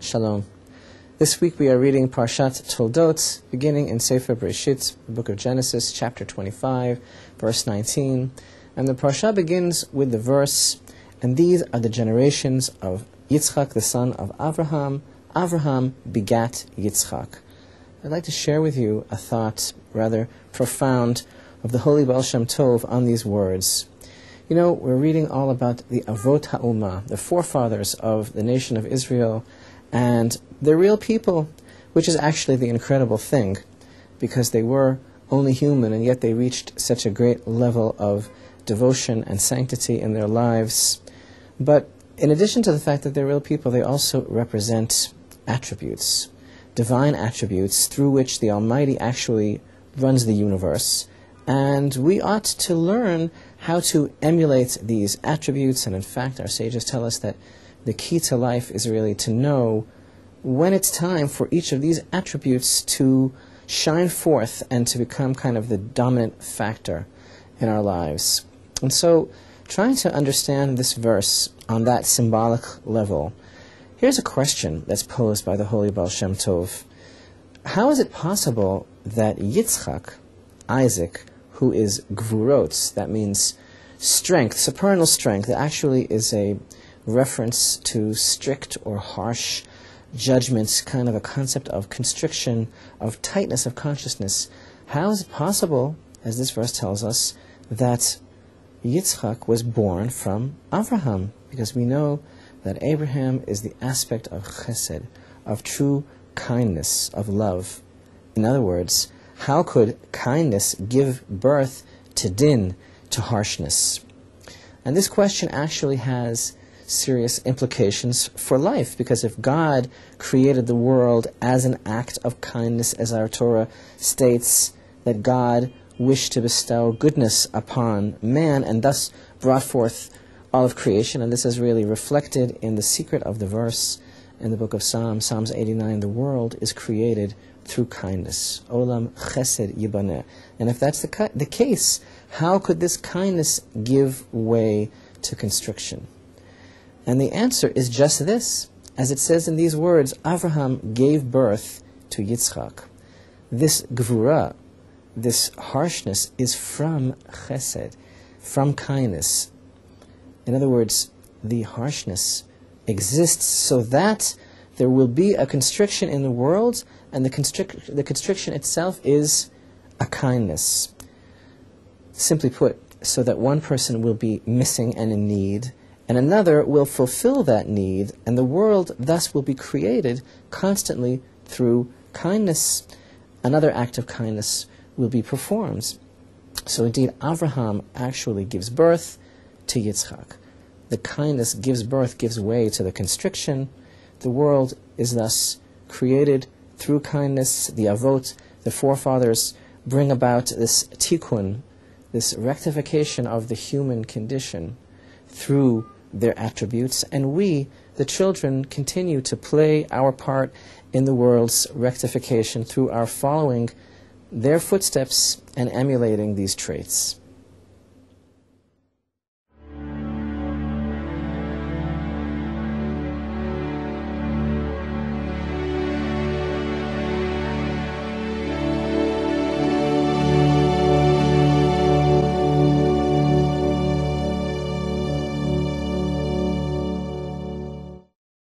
Shalom. This week we are reading Parashat Toldot, beginning in Sefer Bereshit, the book of Genesis, chapter 25, verse 19. And the Parasha begins with the verse, "And these are the generations of Yitzchak, the son of Avraham. Avraham begat Yitzchak." I'd like to share with you a thought, rather profound, of the Holy Baal Shem Tov on these words. You know, we're reading all about the Avot Ha'umah, the forefathers of the nation of Israel, and they're real people, which is actually the incredible thing, because they were only human, and yet they reached such a great level of devotion and sanctity in their lives. But in addition to the fact that they're real people, they also represent attributes, divine attributes, through which the Almighty actually runs the universe. And we ought to learn how to emulate these attributes, and in fact our sages tell us that the key to life is really to know when it's time for each of these attributes to shine forth and to become kind of the dominant factor in our lives. And so, trying to understand this verse on that symbolic level, here's a question that's posed by the Holy Baal Shem Tov. How is it possible that Yitzchak, Isaac, who is gvurot, that means strength, supernal strength, that actually is a reference to strict or harsh judgments, kind of a concept of constriction, of tightness of consciousness. How is it possible, as this verse tells us, that Yitzchak was born from Avraham? Because we know that Abraham is the aspect of chesed, of true kindness, of love. In other words, how could kindness give birth to din, to harshness? And this question actually has serious implications for life, because if God created the world as an act of kindness, as our Torah states, that God wished to bestow goodness upon man and thus brought forth all of creation, and this is really reflected in the secret of the verse in the book of Psalms, Psalms 89, the world is created through kindness. Olam chesed yibaneh. And if that's the case, how could this kindness give way to constriction? And the answer is just this. As it says in these words, Avraham gave birth to Yitzchak. This gvura, this harshness, is from chesed, from kindness. In other words, the harshness exists so that there will be a constriction in the world, and the constriction itself is a kindness. Simply put, so that one person will be missing and in need, and another will fulfill that need, and the world thus will be created constantly through kindness. Another act of kindness will be performed. So indeed, Avraham actually gives birth to Yitzchak. The kindness gives birth, gives way to the constriction. The world is thus created through kindness. The Avot, the forefathers, bring about this tikkun, this rectification of the human condition through their attributes, and we, the children, continue to play our part in the world's rectification through our following their footsteps and emulating these traits.